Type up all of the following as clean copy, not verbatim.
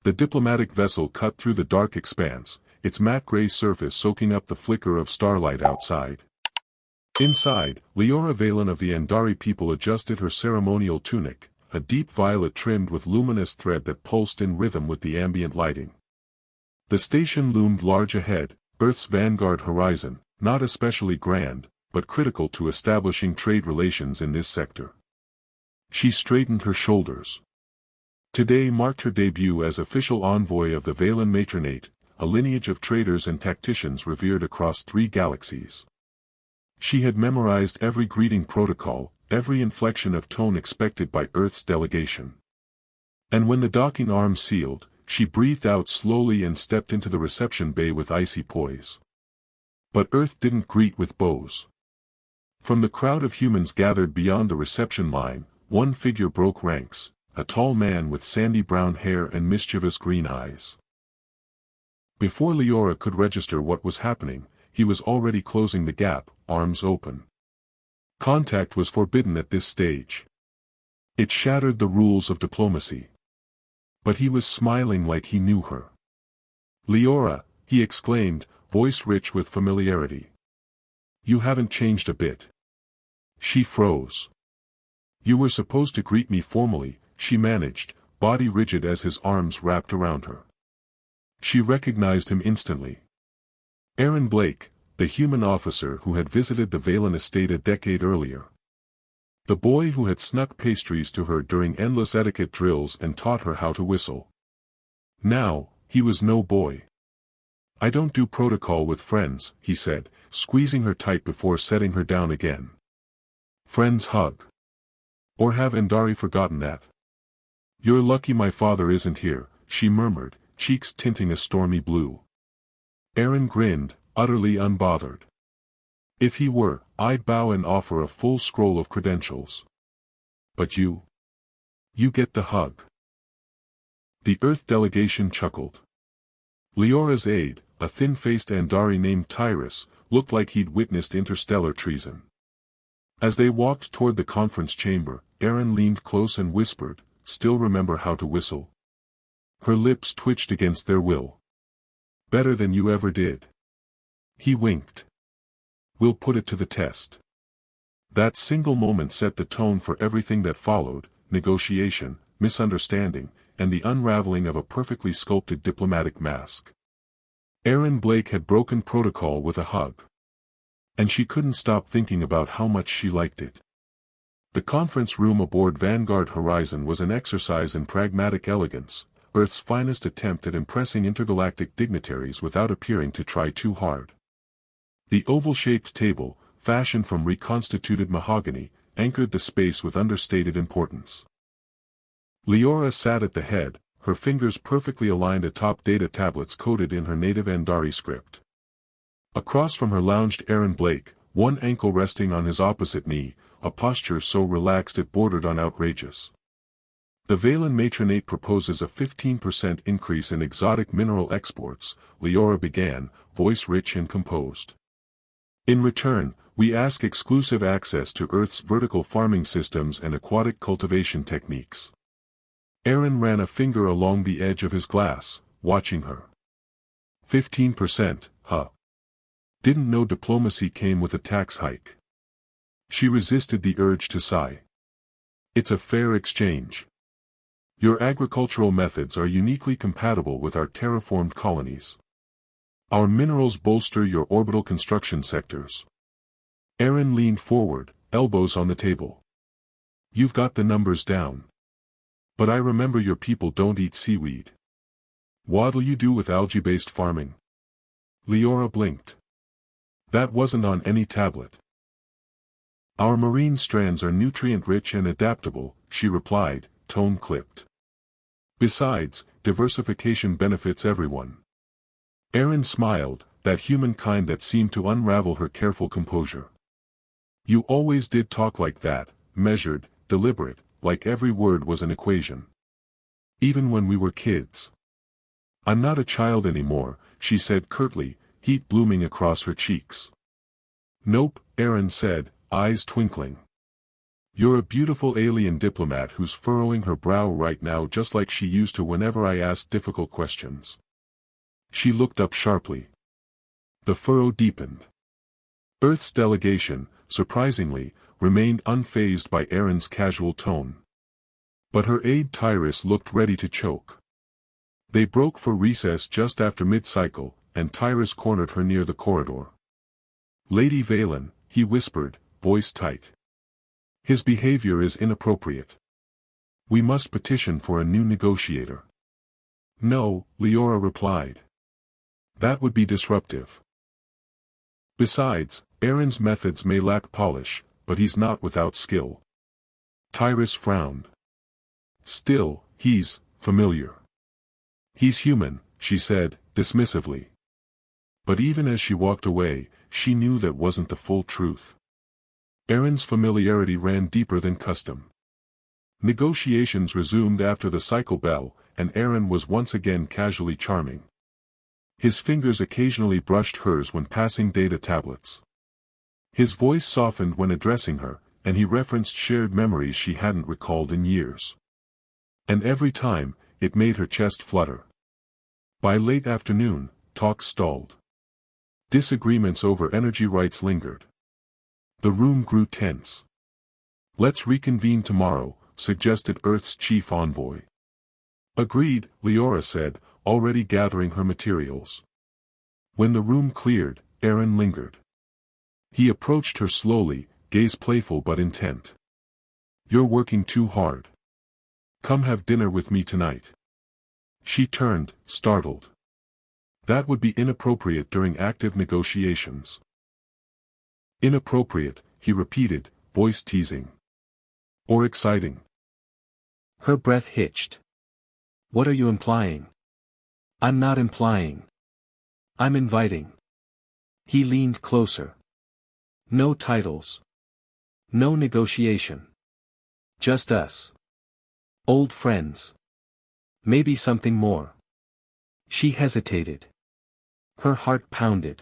The diplomatic vessel cut through the dark expanse, its matte gray surface soaking up the flicker of starlight outside. Inside, Leora Valen of the Andari people adjusted her ceremonial tunic, a deep violet trimmed with luminous thread that pulsed in rhythm with the ambient lighting. The station loomed large ahead, Earth's vanguard horizon, not especially grand, but critical to establishing trade relations in this sector. She straightened her shoulders. Today marked her debut as official envoy of the Valen Matronate, a lineage of traders and tacticians revered across 3 galaxies. She had memorized every greeting protocol, every inflection of tone expected by Earth's delegation. And when the docking arm sealed, she breathed out slowly and stepped into the reception bay with icy poise. But Earth didn't greet with bows. From the crowd of humans gathered beyond the reception line, one figure broke ranks, a tall man with sandy brown hair and mischievous green eyes. Before Leora could register what was happening, he was already closing the gap, arms open. Contact was forbidden at this stage. It shattered the rules of diplomacy. But he was smiling like he knew her. "Leora," he exclaimed, voice rich with familiarity. "You haven't changed a bit." She froze. "You were supposed to greet me formally," she managed, body rigid as his arms wrapped around her. She recognized him instantly. Aaron Blake, the human officer who had visited the Valen estate a decade earlier. The boy who had snuck pastries to her during endless etiquette drills and taught her how to whistle. Now, he was no boy. "I don't do protocol with friends," he said, squeezing her tight before setting her down again. "Friends hug. Or have Andari forgotten that?" "You're lucky my father isn't here," she murmured, cheeks tinting a stormy blue. Aaron grinned, utterly unbothered. "If he were, I'd bow and offer a full scroll of credentials. But you get the hug." The Earth delegation chuckled. Leora's aide, a thin-faced Andari named Tyrus, looked like he'd witnessed interstellar treason. As they walked toward the conference chamber, Aaron leaned close and whispered, "Still remember how to whistle?" Her lips twitched against their will. "Better than you ever did." He winked. "We'll put it to the test." That single moment set the tone for everything that followed: negotiation, misunderstanding, and the unraveling of a perfectly sculpted diplomatic mask. Aaron Blake had broken protocol with a hug. And she couldn't stop thinking about how much she liked it. The conference room aboard Vanguard Horizon was an exercise in pragmatic elegance, Earth's finest attempt at impressing intergalactic dignitaries without appearing to try too hard. The oval-shaped table, fashioned from reconstituted mahogany, anchored the space with understated importance. Leora sat at the head, her fingers perfectly aligned atop data tablets coded in her native Andari script. Across from her lounged Aaron Blake, one ankle resting on his opposite knee, a posture so relaxed it bordered on outrageous. "The Valen Matronate proposes a 15% increase in exotic mineral exports," Leora began, voice rich and composed. "In return, we ask exclusive access to Earth's vertical farming systems and aquatic cultivation techniques." Aaron ran a finger along the edge of his glass, watching her. 15%, huh? Didn't know diplomacy came with a tax hike. She resisted the urge to sigh. "It's a fair exchange. Your agricultural methods are uniquely compatible with our terraformed colonies. Our minerals bolster your orbital construction sectors." Aaron leaned forward, elbows on the table. "You've got the numbers down. But I remember your people don't eat seaweed. What'll you do with algae-based farming?" Leora blinked. "That wasn't on any tablet." "Our marine strands are nutrient-rich and adaptable," she replied, tone clipped. "Besides, diversification benefits everyone." Aaron smiled, that humankind that seemed to unravel her careful composure. "You always did talk like that, measured, deliberate, like every word was an equation. Even when we were kids." "I'm not a child anymore," she said curtly, heat blooming across her cheeks. "Nope," Aaron said, eyes twinkling. You're a beautiful alien diplomat who's furrowing her brow right now just like she used to whenever I asked difficult questions. She looked up sharply. The furrow deepened. Earth's delegation, surprisingly, remained unfazed by Aaron's casual tone. But her aide Tyrus looked ready to choke. They broke for recess just after mid-cycle, and Tyrus cornered her near the corridor. Lady Valen, he whispered, voice tight. His behavior is inappropriate. We must petition for a new negotiator. No, Leora replied. That would be disruptive. Besides, Aaron's methods may lack polish, but he's not without skill. Tyrus frowned. Still, he's familiar. He's human, she said, dismissively. But even as she walked away, she knew that wasn't the full truth. Aaron's familiarity ran deeper than custom. Negotiations resumed after the cycle bell, and Aaron was once again casually charming. His fingers occasionally brushed hers when passing data tablets. His voice softened when addressing her, and he referenced shared memories she hadn't recalled in years. And every time, it made her chest flutter. By late afternoon, talk stalled. Disagreements over energy rights lingered. The room grew tense. Let's reconvene tomorrow, suggested Earth's chief envoy. Agreed, Leora said, already gathering her materials. When the room cleared, Aaron lingered. He approached her slowly, gaze playful but intent. You're working too hard. Come have dinner with me tonight. She turned, startled. That would be inappropriate during active negotiations. Inappropriate, he repeated, voice teasing. Or exciting. Her breath hitched. What are you implying? I'm not implying. I'm inviting. He leaned closer. No titles. No negotiation. Just us. Old friends. Maybe something more. She hesitated. Her heart pounded.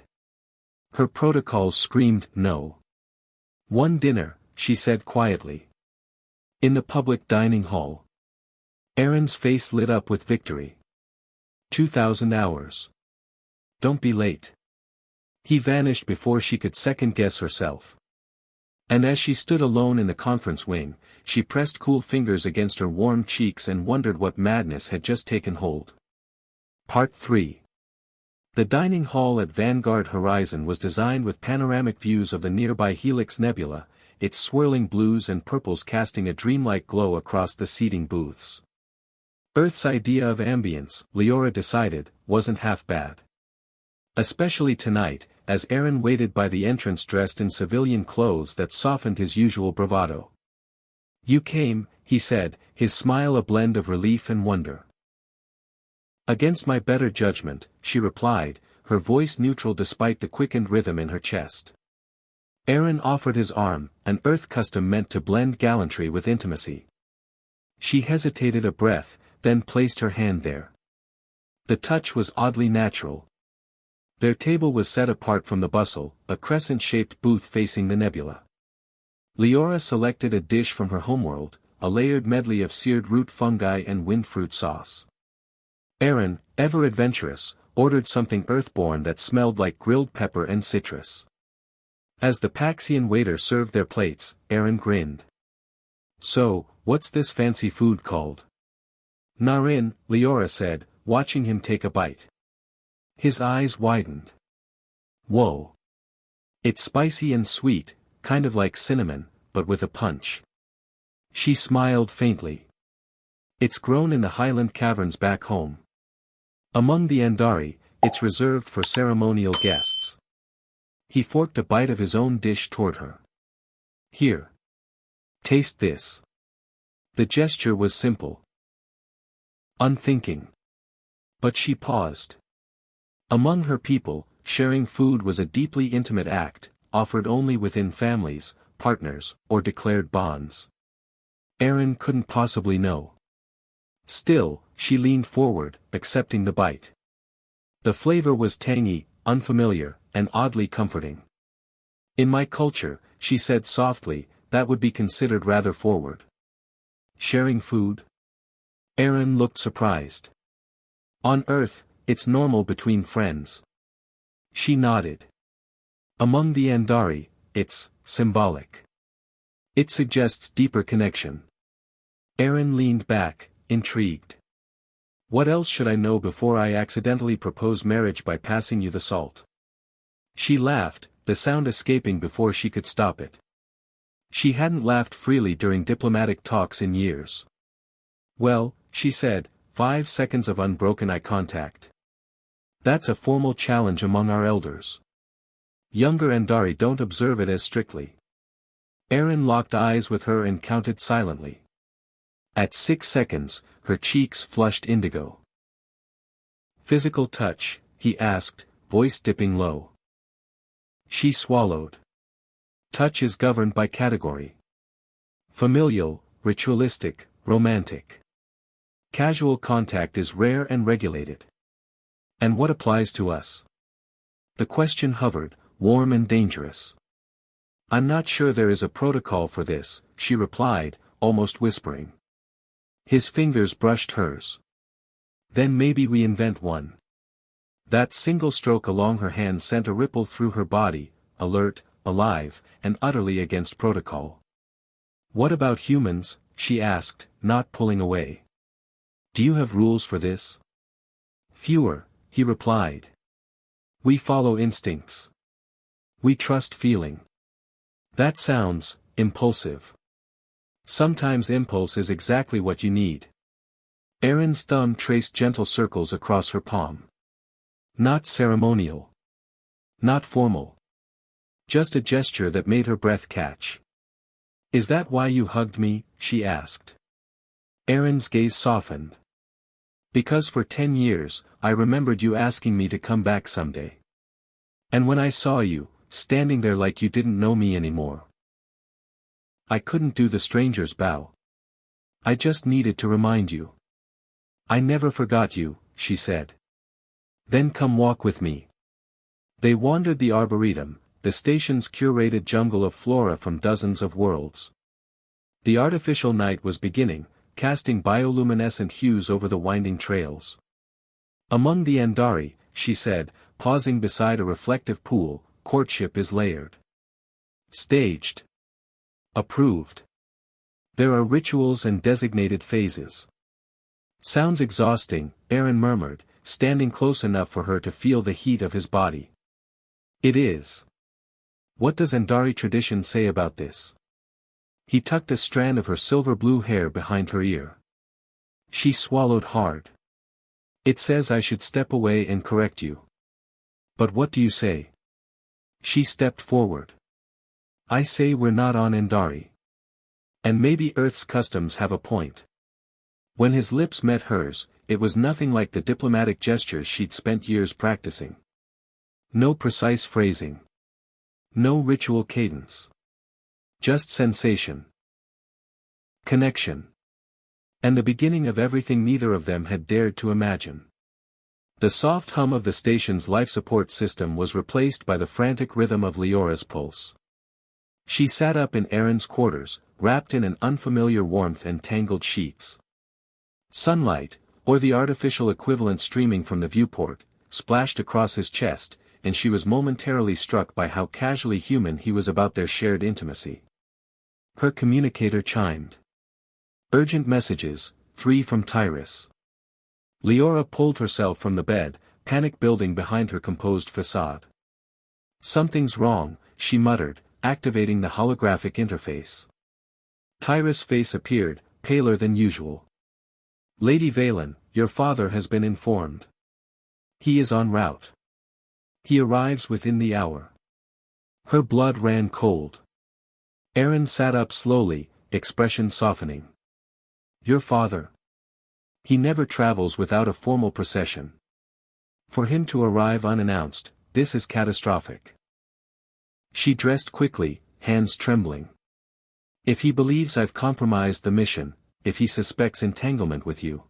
Her protocols screamed no. One dinner, she said quietly. In the public dining hall. Aaron's face lit up with victory. 2,000 hours. Don't be late. He vanished before she could second-guess herself. And as she stood alone in the conference wing, she pressed cool fingers against her warm cheeks and wondered what madness had just taken hold. Part 3. The dining hall at Vanguard Horizon was designed with panoramic views of the nearby Helix Nebula, its swirling blues and purples casting a dreamlike glow across the seating booths. Earth's idea of ambience, Leora decided, wasn't half bad. Especially tonight, as Aaron waited by the entrance dressed in civilian clothes that softened his usual bravado. You came, he said, his smile a blend of relief and wonder. Against my better judgment, she replied, her voice neutral despite the quickened rhythm in her chest. Aaron offered his arm, an Earth custom meant to blend gallantry with intimacy. She hesitated a breath, then placed her hand there. The touch was oddly natural. Their table was set apart from the bustle, a crescent-shaped booth facing the nebula. Leora selected a dish from her homeworld, a layered medley of seared root fungi and windfruit sauce. Aaron, ever adventurous, ordered something earthborn that smelled like grilled pepper and citrus. As the Paxian waiter served their plates, Aaron grinned. So, what's this fancy food called? Narin, Leora said, watching him take a bite. His eyes widened. Whoa. It's spicy and sweet, kind of like cinnamon, but with a punch. She smiled faintly. It's grown in the highland caverns back home. Among the Andari, it's reserved for ceremonial guests. He forked a bite of his own dish toward her. Here. Taste this. The gesture was simple. Unthinking. But she paused. Among her people, sharing food was a deeply intimate act, offered only within families, partners, or declared bonds. Aaron couldn't possibly know. Still, she leaned forward, accepting the bite. The flavor was tangy, unfamiliar, and oddly comforting. In my culture, she said softly, that would be considered rather forward. Sharing food? Aaron looked surprised. On Earth, it's normal between friends. She nodded. Among the Andari, it's symbolic. It suggests deeper connection. Aaron leaned back, intrigued. What else should I know before I accidentally propose marriage by passing you the salt? She laughed, the sound escaping before she could stop it. She hadn't laughed freely during diplomatic talks in years. Well, she said, 5 seconds of unbroken eye contact. That's a formal challenge among our elders. Younger Andari don't observe it as strictly. Aaron locked eyes with her and counted silently. At 6 seconds, her cheeks flushed indigo. Physical touch, he asked, voice dipping low. She swallowed. Touch is governed by category. Familial, ritualistic, romantic. Casual contact is rare and regulated. And what applies to us? The question hovered, warm and dangerous. I'm not sure there is a protocol for this, she replied, almost whispering. His fingers brushed hers. Then maybe we invent one. That single stroke along her hand sent a ripple through her body, alert, alive, and utterly against protocol. What about humans? She asked, not pulling away. Do you have rules for this? Fewer, he replied. We follow instincts. We trust feeling. That sounds impulsive. Sometimes impulse is exactly what you need. Aaron's thumb traced gentle circles across her palm. Not ceremonial. Not formal. Just a gesture that made her breath catch. Is that why you hugged me? She asked. Aaron's gaze softened. Because for 10 years, I remembered you asking me to come back someday. And when I saw you, standing there like you didn't know me anymore. I couldn't do the stranger's bow. I just needed to remind you. I never forgot you, she said. Then come walk with me. They wandered the arboretum, the station's curated jungle of flora from dozens of worlds. The artificial night was beginning, casting bioluminescent hues over the winding trails. Among the Andari, she said, pausing beside a reflective pool, courtship is layered. Staged. Approved. There are rituals and designated phases. Sounds exhausting, Aaron murmured, standing close enough for her to feel the heat of his body. It is. What does Andari tradition say about this? He tucked a strand of her silver-blue hair behind her ear. She swallowed hard. It says I should step away and correct you. But what do you say? She stepped forward. I say we're not on Andari. And maybe Earth's customs have a point. When his lips met hers, it was nothing like the diplomatic gestures she'd spent years practicing. No precise phrasing. No ritual cadence. Just sensation. Connection. And the beginning of everything neither of them had dared to imagine. The soft hum of the station's life support system was replaced by the frantic rhythm of Leora's pulse. She sat up in Aaron's quarters, wrapped in an unfamiliar warmth and tangled sheets. Sunlight, or the artificial equivalent streaming from the viewport, splashed across his chest, and she was momentarily struck by how casually human he was about their shared intimacy. Her communicator chimed. Urgent messages, 3 from Tyrus. Leora pulled herself from the bed, panic building behind her composed facade. Something's wrong, she muttered, activating the holographic interface. Tyrus' face appeared, paler than usual. Lady Valen, your father has been informed. He is en route. He arrives within the hour. Her blood ran cold. Aaron sat up slowly, expression softening. Your father. He never travels without a formal procession. For him to arrive unannounced, this is catastrophic. She dressed quickly, hands trembling. If he believes I've compromised the mission, if he suspects entanglement with you.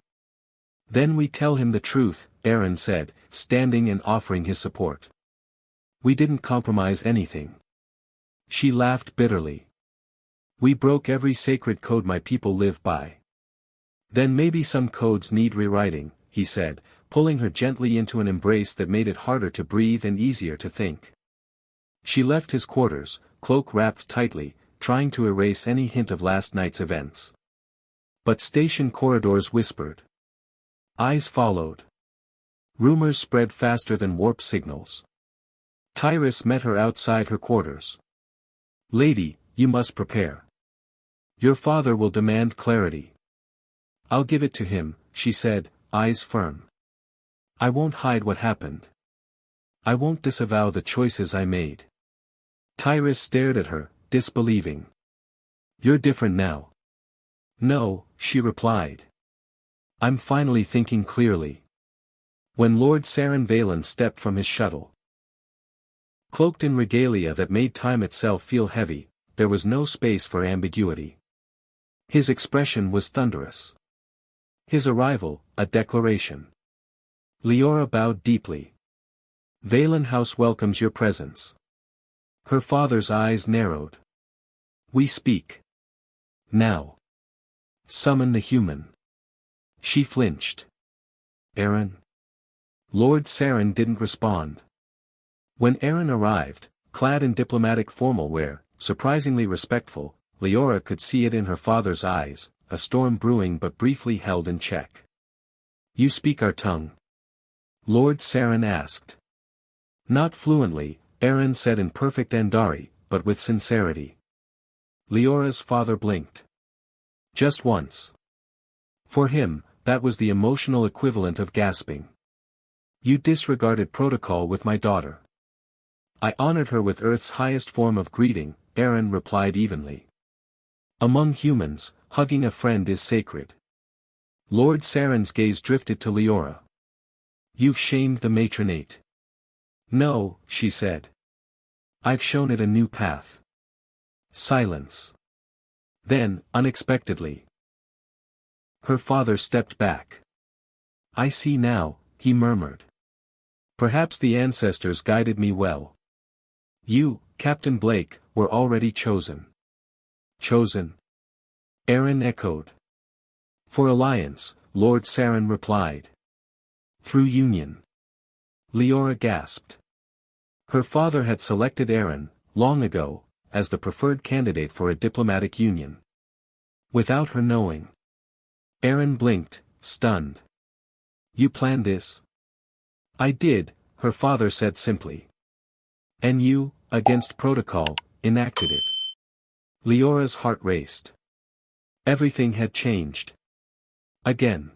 Then we tell him the truth, Aaron said, standing and offering his support. We didn't compromise anything. She laughed bitterly. We broke every sacred code my people live by. Then maybe some codes need rewriting, he said, pulling her gently into an embrace that made it harder to breathe and easier to think. She left his quarters, cloak wrapped tightly, trying to erase any hint of last night's events. But station corridors whispered. Eyes followed. Rumors spread faster than warp signals. Tyrus met her outside her quarters. Lady, you must prepare. Your father will demand clarity. I'll give it to him, she said, eyes firm. I won't hide what happened. I won't disavow the choices I made. Tyrus stared at her, disbelieving. You're different now. No, she replied. I'm finally thinking clearly. When Lord Saren Valen stepped from his shuttle, cloaked in regalia that made time itself feel heavy, there was no space for ambiguity. His expression was thunderous. His arrival, a declaration. Leora bowed deeply. Valen House welcomes your presence. Her father's eyes narrowed. We speak. Now. Summon the human. She flinched. Aaron? Lord Saren didn't respond. When Aaron arrived, clad in diplomatic formal wear, surprisingly respectful, Leora could see it in her father's eyes, a storm brewing but briefly held in check. You speak our tongue? Lord Saren asked. Not fluently, Aaron said in perfect Andari, but with sincerity. Leora's father blinked. Just once. For him, that was the emotional equivalent of gasping. You disregarded protocol with my daughter. I honored her with Earth's highest form of greeting, Aaron replied evenly. Among humans, hugging a friend is sacred. Lord Saren's gaze drifted to Leora. You've shamed the matronate. No, she said. I've shown it a new path. Silence. Then, unexpectedly, her father stepped back. I see now, he murmured. Perhaps the ancestors guided me well. You, Captain Blake, were already chosen. Chosen? Aaron echoed. For alliance, Lord Saren replied. Through union. Leora gasped. Her father had selected Aaron, long ago, as the preferred candidate for a diplomatic union. Without her knowing. Aaron blinked, stunned. You planned this? I did, her father said simply. And you, against protocol, enacted it. Leora's heart raced. Everything had changed. Again.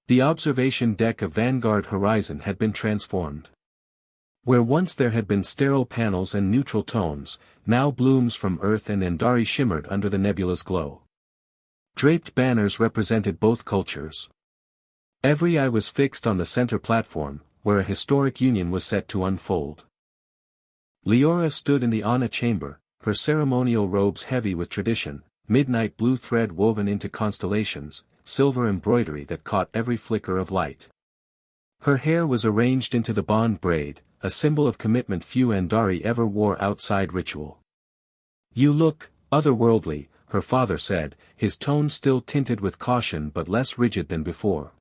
The observation deck of Vanguard Horizon had been transformed. Where once there had been sterile panels and neutral tones, now blooms from Earth and Andari shimmered under the nebula's glow. Draped banners represented both cultures. Every eye was fixed on the center platform, where a historic union was set to unfold. Leora stood in the Ana chamber, her ceremonial robes heavy with tradition, midnight blue thread woven into constellations, silver embroidery that caught every flicker of light. Her hair was arranged into the bond braid, a symbol of commitment few Andari ever wore outside ritual. You look otherworldly, her father said, his tone still tinted with caution but less rigid than before.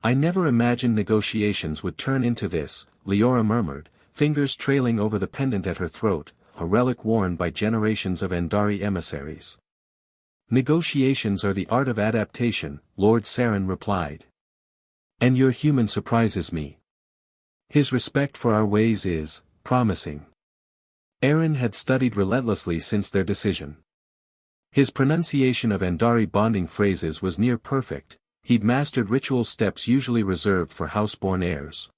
I never imagined negotiations would turn into this, Leora murmured, fingers trailing over the pendant at her throat, a relic worn by generations of Andari emissaries. Negotiations are the art of adaptation, Lord Saren replied. And your human surprises me. His respect for our ways is promising. Aaron had studied relentlessly since their decision. His pronunciation of Andari bonding phrases was near perfect, he'd mastered ritual steps usually reserved for houseborn heirs.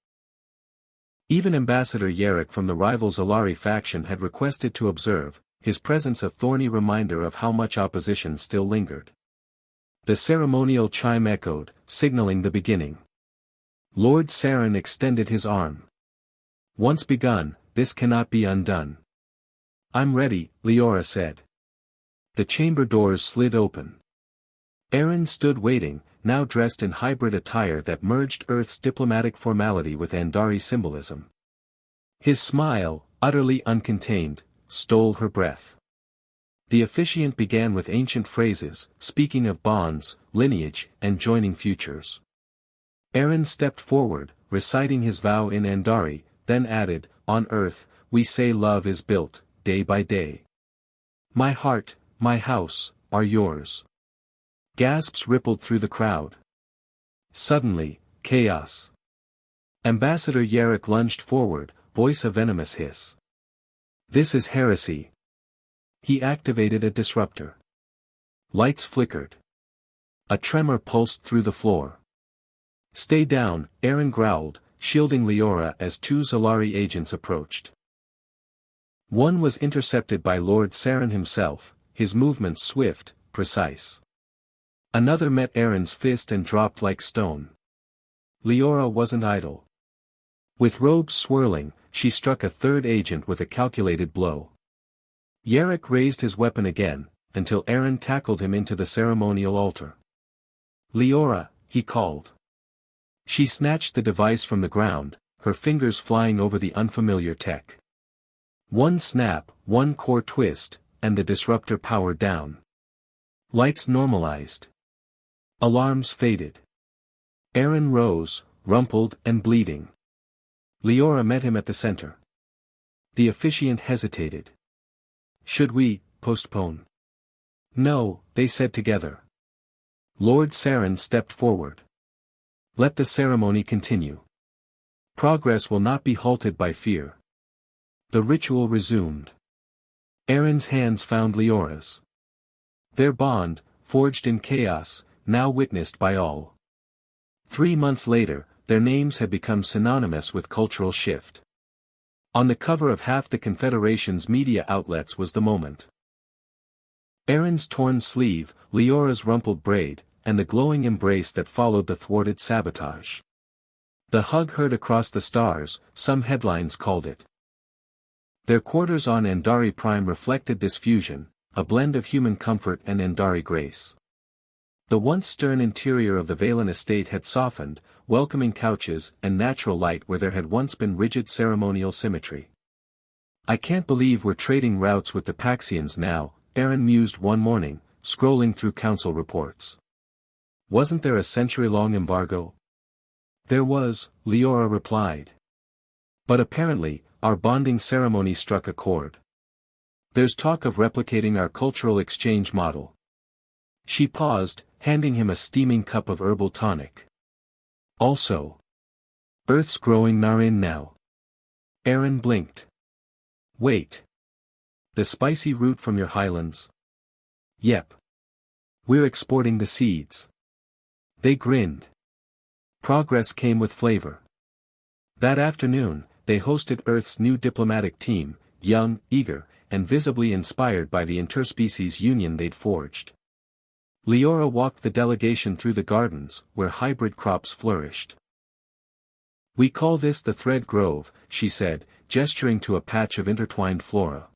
Even Ambassador Yarrick from the rival Zalari faction had requested to observe, his presence a thorny reminder of how much opposition still lingered. The ceremonial chime echoed, signaling the beginning. Lord Saren extended his arm. Once begun, this cannot be undone. I'm ready, Leora said. The chamber doors slid open. Aaron stood waiting, now dressed in hybrid attire that merged Earth's diplomatic formality with Andari symbolism. His smile, utterly uncontained, stole her breath. The officiant began with ancient phrases, speaking of bonds, lineage, and joining futures. Aaron stepped forward, reciting his vow in Andari, then added, "On earth, we say love is built, day by day. My heart, my house, are yours." Gasps rippled through the crowd. Suddenly, chaos. Ambassador Yarrick lunged forward, voice a venomous hiss. "This is heresy." He activated a disruptor. Lights flickered. A tremor pulsed through the floor. "Stay down," Aaron growled, shielding Leora as two Zolari agents approached. One was intercepted by Lord Saren himself, his movements swift, precise. Another met Aaron's fist and dropped like stone. Leora wasn't idle. With robes swirling, she struck a third agent with a calculated blow. Yarrick raised his weapon again, until Aaron tackled him into the ceremonial altar. "Leora," he called. She snatched the device from the ground, her fingers flying over the unfamiliar tech. One snap, one core twist, and the disruptor powered down. Lights normalized. Alarms faded. Aaron rose, rumpled and bleeding. Leora met him at the center. The officiant hesitated. "Should we postpone?" "No," they said together. Lord Saren stepped forward. "Let the ceremony continue. Progress will not be halted by fear." The ritual resumed. Aaron's hands found Leora's. Their bond, forged in chaos, now witnessed by all. 3 months later, their names had become synonymous with cultural shift. On the cover of half the Confederation's media outlets was the moment. Aaron's torn sleeve, Leora's rumpled braid, and the glowing embrace that followed the thwarted sabotage. The hug heard across the stars, some headlines called it. Their quarters on Andari Prime reflected this fusion, a blend of human comfort and Andari grace. The once stern interior of the Valen estate had softened, welcoming couches and natural light where there had once been rigid ceremonial symmetry. "I can't believe we're trading routes with the Paxians now," Aaron mused one morning, scrolling through council reports. "Wasn't there a century-long embargo?" "There was," Leora replied. "But apparently, our bonding ceremony struck a chord. There's talk of replicating our cultural exchange model." She paused, handing him a steaming cup of herbal tonic. "Also, Earth's growing Narin now." Aaron blinked. "Wait. The spicy root from your highlands?" "Yep. We're exporting the seeds." They grinned. Progress came with flavor. That afternoon, they hosted Earth's new diplomatic team, young, eager, and visibly inspired by the interspecies union they'd forged. Leora walked the delegation through the gardens, where hybrid crops flourished. "We call this the Thread Grove," she said, gesturing to a patch of intertwined flora.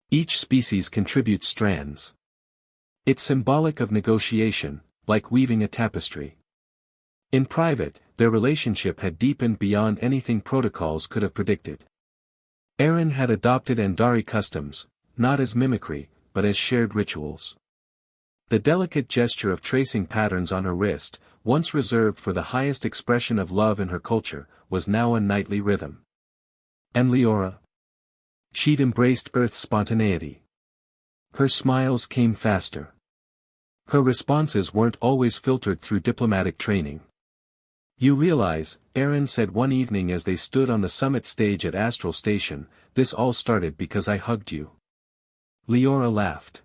"Each species contributes strands. It's symbolic of negotiation, like weaving a tapestry." In private, their relationship had deepened beyond anything protocols could have predicted. Aaron had adopted Andari customs, not as mimicry, but as shared rituals. The delicate gesture of tracing patterns on her wrist, once reserved for the highest expression of love in her culture, was now a nightly rhythm. And Leora? She'd embraced Earth's spontaneity. Her smiles came faster. Her responses weren't always filtered through diplomatic training. "You realize," Aaron said one evening as they stood on the summit stage at Astral Station, "this all started because I hugged you." Leora laughed.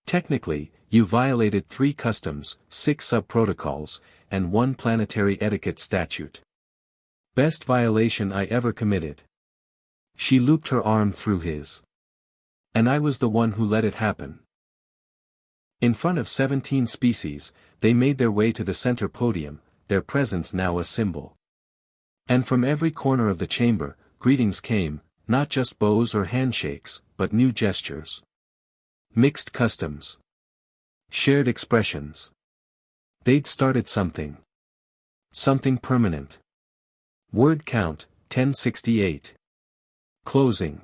"Technically, you violated 3 customs, 6 sub-protocols, and 1 planetary etiquette statute. Best violation I ever committed." She looped her arm through his. "And I was the one who let it happen." In front of 17 species, they made their way to the center podium, their presence now a symbol. And from every corner of the chamber, greetings came, not just bows or handshakes, but new gestures. Mixed customs. Shared expressions. They'd started something. Something permanent. Word count, 1068. Closing.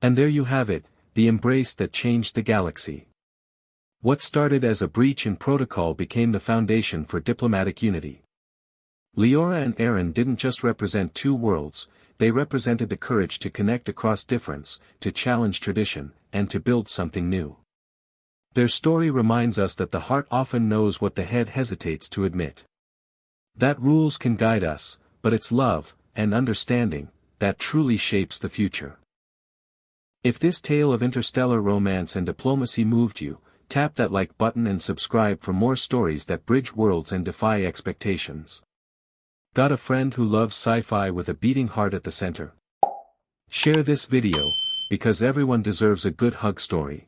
And there you have it, the embrace that changed the galaxy. What started as a breach in protocol became the foundation for diplomatic unity. Leora and Aaron didn't just represent two worlds, they represented the courage to connect across difference, to challenge tradition, and to build something new. Their story reminds us that the heart often knows what the head hesitates to admit. That rules can guide us, but it's love, and understanding, that truly shapes the future. If this tale of interstellar romance and diplomacy moved you, tap that like button and subscribe for more stories that bridge worlds and defy expectations. Got a friend who loves sci-fi with a beating heart at the center? Share this video, because everyone deserves a good hug story.